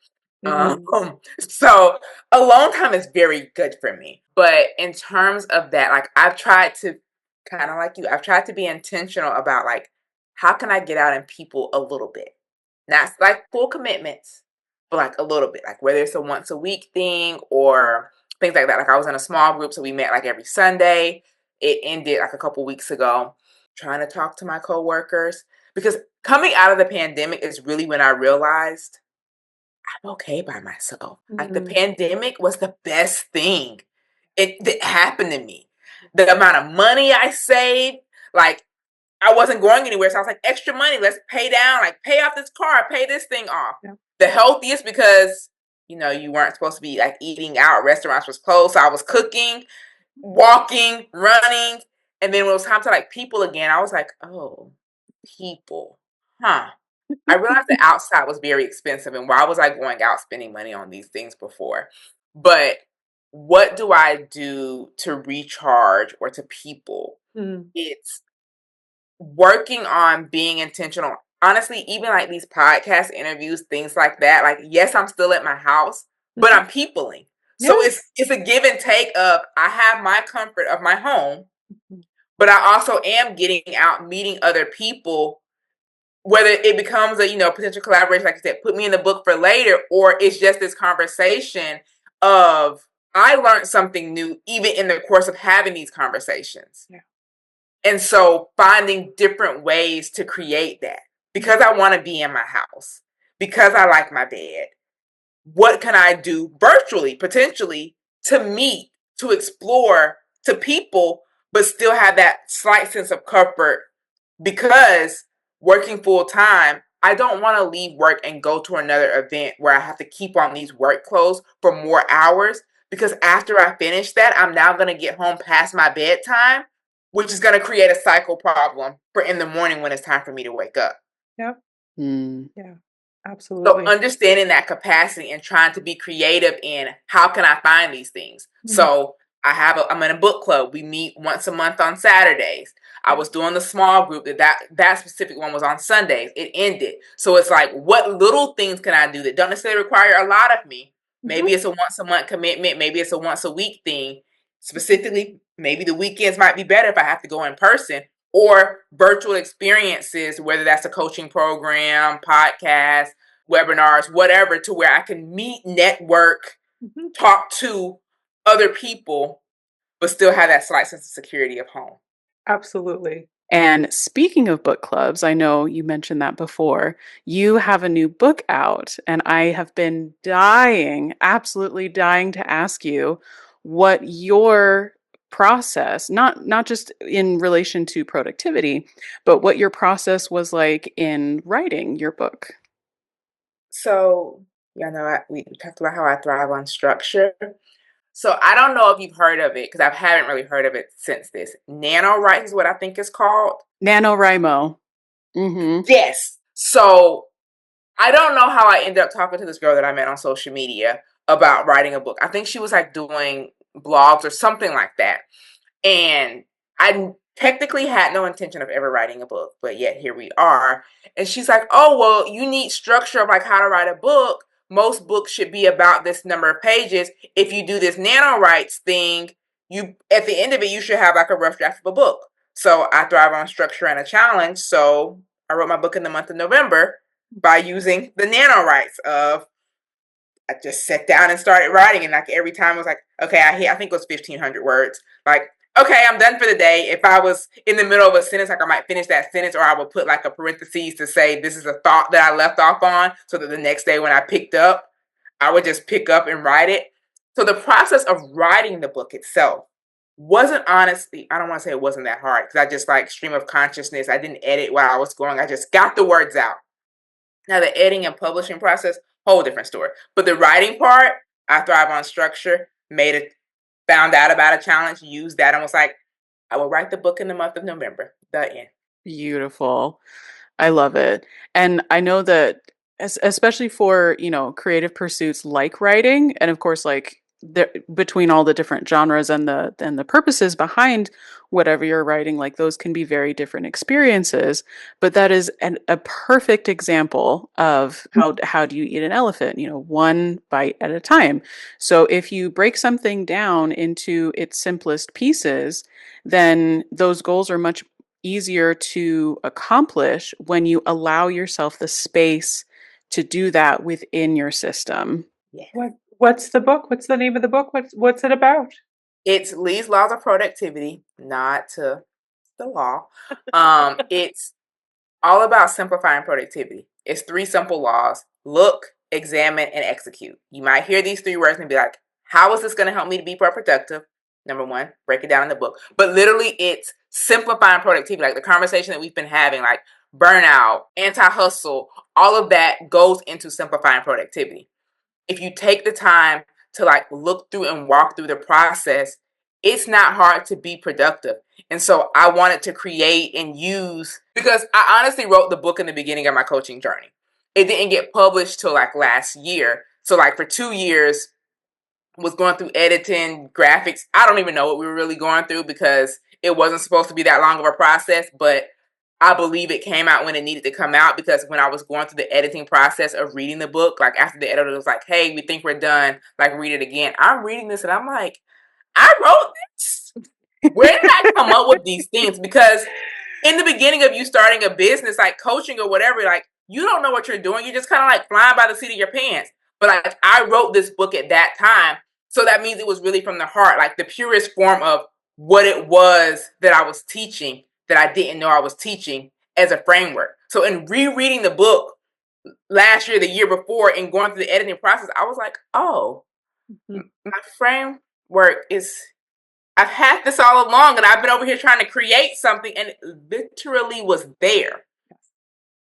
Mm-hmm. So alone time is very good for me. But in terms of that, like I've tried to kind of like you, I've tried to be intentional about like how can I get out in people a little bit? Not like full commitments, but like a little bit. Like whether it's a once a week thing or things like that. Like I was in a small group, so we met like every Sunday. It ended like a couple weeks ago. Trying to talk to my coworkers because coming out of the pandemic is really when I realized I'm okay by myself. Like the pandemic was the best thing that happened to me. The amount of money I saved, like I wasn't going anywhere. So I was like, extra money, let's pay down, like pay off this car, pay this thing off. Yeah. The healthiest because, you weren't supposed to be like eating out. Restaurants was closed. So I was cooking. walking, running. And then when it was time to like people again, I was like, oh, people. Huh. I realized the outside was very expensive. And why was I going out spending money on these things before? But what do I do to recharge or to people? It's working on being intentional. Honestly, even like these podcast interviews, things like that. Like, yes, I'm still at my house, but I'm peopling. So it's a give and take of I have my comfort of my home, but I also am getting out, meeting other people, whether it becomes a, potential collaboration, like I said, put me in the book for later, or it's just this conversation of I learned something new even in the course of having these conversations. Yeah. And so finding different ways to create that because I want to be in my house, because I like my bed. What can I do virtually, potentially, to meet, to explore, to people, but still have that slight sense of comfort? Because working full time, I don't want to leave work and go to another event where I have to keep on these work clothes for more hours. Because after I finish that, I'm now going to get home past my bedtime, which is going to create a cycle problem for in the morning when it's time for me to wake up. Yep. Yeah, So absolutely. understanding that capacity and trying to be creative in how can I find these things. So I'm in a book club. We meet once a month on Saturdays. I was doing the small group that specific one was on Sundays. It ended. So it's like, what little things can I do that don't necessarily require a lot of me? Maybe it's a once a month commitment. Maybe it's a once a week thing. Specifically, maybe the weekends might be better if I have to go in person, or virtual experiences, whether that's a coaching program, podcast, webinars, whatever, to where I can meet, network, talk to other people, but still have that slight sense of security of home. Absolutely. And speaking of book clubs, I know you mentioned that before. You have a new book out, and I have been dying, absolutely dying to ask you what your process, not just in relation to productivity, but what your process was like in writing your book. So, we talked about how I thrive on structure. So I don't know if you've heard of it because I haven't really heard of it since this. NaNoWriMo is what I think it's called. NaNoWriMo. Mm-hmm. Yes. So I don't know how I ended up talking to this girl that I met on social media about writing a book. I think she was like doing blogs or something like that. And I technically had no intention of ever writing a book, but yet here we are. And she's like, oh, well, you need structure of like how to write a book. Most books should be about this number of pages. If you do this NaNoWriMo thing, you at the end of it, you should have like a rough draft of a book. So I thrive on structure and a challenge. So I wrote my book in the month of November by using the NaNoWriMo of I just sat down and started writing, and like every time I was like, okay, I think it was 1,500 words. Like, okay, I'm done for the day. If I was in the middle of a sentence, like I might finish that sentence, or I would put like a parentheses to say this is a thought that I left off on, so that the next day when I picked up, I would just pick up and write it. So the process of writing the book itself wasn't honestly, I don't want to say it wasn't that hard because I just like stream of consciousness. I didn't edit while I was going. I just got the words out. Now the editing and publishing process, whole different story. But the writing part, I thrive on structure, found out about a challenge, used that, and was like, I will write the book in the month of November. The end. Beautiful. I love it. And I know that especially for, creative pursuits like writing, and of course like between all the different genres and the purposes behind whatever you're writing, like those can be very different experiences, but that is a perfect example of how do you eat an elephant, one bite at a time. So if you break something down into its simplest pieces, then those goals are much easier to accomplish when you allow yourself the space to do that within your system. Yeah. What's the book? What's the name of the book? What's it about? It's Lee's Laws of Productivity, not to the law. It's all about simplifying productivity. It's 3 simple laws: look, examine, and execute. You might hear these 3 words and be like, how is this going to help me to be more productive? Number 1, break it down in the book. But literally, it's simplifying productivity. Like the conversation that we've been having, like burnout, anti-hustle, all of that goes into simplifying productivity. If you take the time to like look through and walk through the process, it's not hard to be productive. And so I wanted to create and use, because I honestly wrote the book in the beginning of my coaching journey. It didn't get published till like last year. So like for 2 years, was going through editing, graphics. I don't even know what we were really going through because it wasn't supposed to be that long of a process, but I believe it came out when it needed to come out, because when I was going through the editing process of reading the book, like after the editor was like, hey, we think we're done, like read it again. I'm reading this and I'm like, I wrote this? Where did I come up with these things? Because in the beginning of you starting a business, like coaching or whatever, like you don't know what you're doing. You're just kind of like flying by the seat of your pants. But like I wrote this book at that time. So that means it was really from the heart, like the purest form of what it was that I was teaching that I didn't know I was teaching as a framework. So in rereading the book last year, the year before, and going through the editing process, I was like, oh, my framework is, I've had this all along, and I've been over here trying to create something, and it literally was there.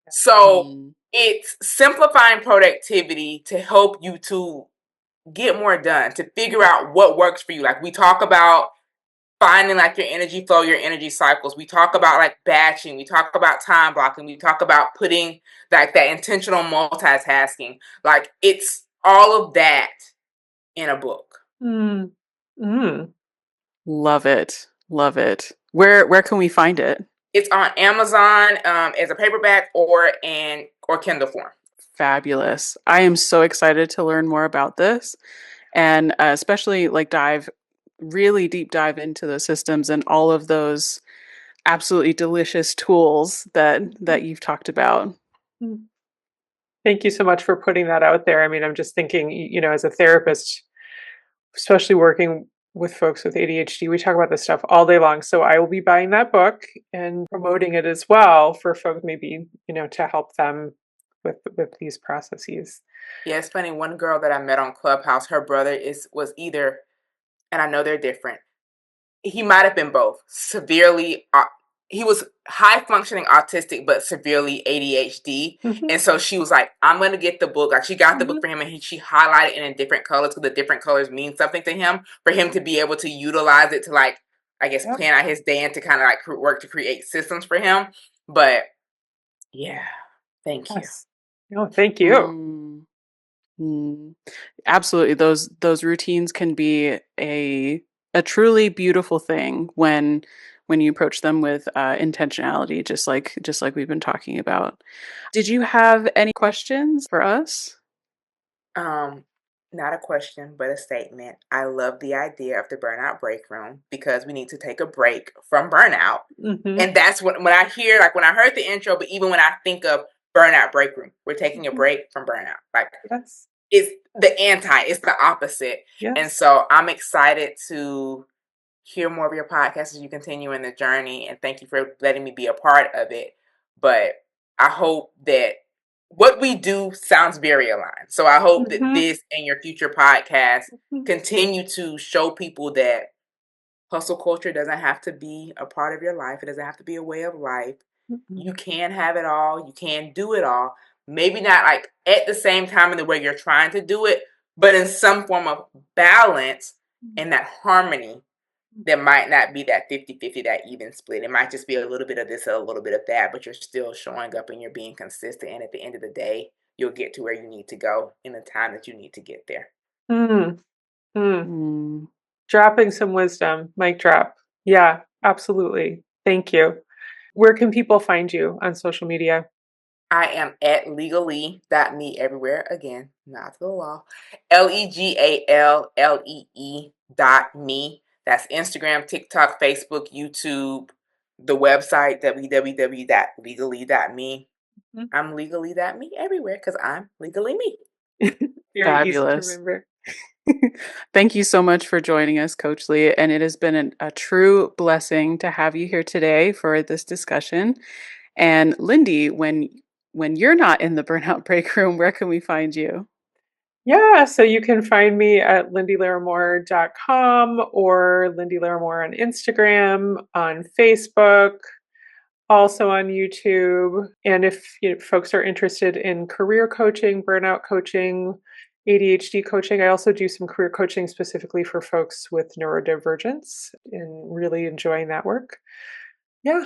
So it's simplifying productivity to help you to get more done, to figure out what works for you. Like we talk about finding like your energy flow, your energy cycles. We talk about like batching. We talk about time blocking. We talk about putting like that intentional multitasking. Like it's all of that in a book. Love it. Love it. Where can we find it? It's on Amazon as a paperback or Kindle form. Fabulous. I am so excited to learn more about this, and especially like really deep dive into the systems and all of those absolutely delicious tools that you've talked about. Thank you so much for putting that out there. I mean, I'm just thinking, as a therapist, especially working with folks with ADHD, we talk about this stuff all day long. So I will be buying that book and promoting it as well for folks, maybe, to help them with these processes. Yeah, it's funny. One girl that I met on Clubhouse, her brother was either, and I know they're different, he might have been both, severely, he was high functioning autistic, but severely ADHD. And so she was like, I'm going to get the book. Like she got the book for him, and she highlighted it in different colors, because the different colors mean something to him, for him to be able to utilize it to like, I guess, plan out his day and to kind of like work to create systems for him. But yeah, thank you. No, thank you. Absolutely. Those routines can be a truly beautiful thing when you approach them with intentionality, just like we've been talking about. Did you have any questions for us? Not a question, but a statement. I love the idea of the burnout break room, because we need to take a break from burnout. And that's when I hear, like when I heard the intro, but even when I think of burnout break room, we're taking a break from burnout. Like it's the it's the opposite. And so I'm excited to hear more of your podcasts as you continue in the journey. And thank you for letting me be a part of it. But I hope that what we do sounds very aligned. So I hope that this and your future podcasts continue to show people that hustle culture doesn't have to be a part of your life. It doesn't have to be a way of life. You can have it all. You can do it all. Maybe not like at the same time in the way you're trying to do it, but in some form of balance and that harmony. There might not be that 50-50, that even split. It might just be a little bit of this and a little bit of that, but you're still showing up and you're being consistent. And at the end of the day, you'll get to where you need to go in the time that you need to get there. Dropping some wisdom, mic drop. Yeah, absolutely. Thank you. Where can people find you on social media? I am at legally.me everywhere. Again, not the law. LEGALLEE.me. That's Instagram, TikTok, Facebook, YouTube, the website, www.legally.me. I'm legally.me everywhere because I'm legally me. Very easy to remember. Thank you so much for joining us, Coach Lee. And it has been a true blessing to have you here today for this discussion. And Lyndie, when you're not in the burnout break room, where can we find you? Yeah, so you can find me at lyndielarrimore.com or Lyndie Larrimore on Instagram, on Facebook, also on YouTube. And if folks are interested in career coaching, burnout coaching, ADHD coaching. I also do some career coaching specifically for folks with neurodivergence and really enjoying that work. Yeah,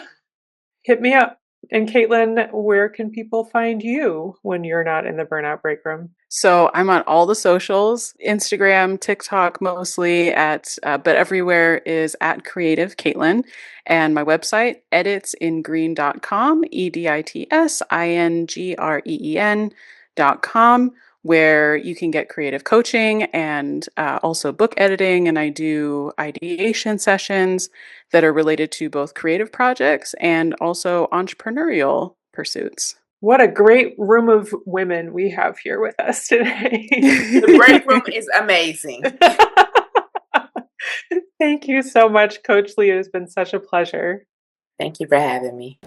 hit me up. And Caitlin, where can people find you when you're not in the burnout break room? So I'm on all the socials, Instagram, TikTok mostly but everywhere is at Creative Caitlin. And my website, editsingreen.com, editsingreen.com, where you can get creative coaching and also book editing. And I do ideation sessions that are related to both creative projects and also entrepreneurial pursuits. What a great room of women we have here with us today. The break room is amazing. Thank you so much, Coach Lee. It has been such a pleasure. Thank you for having me.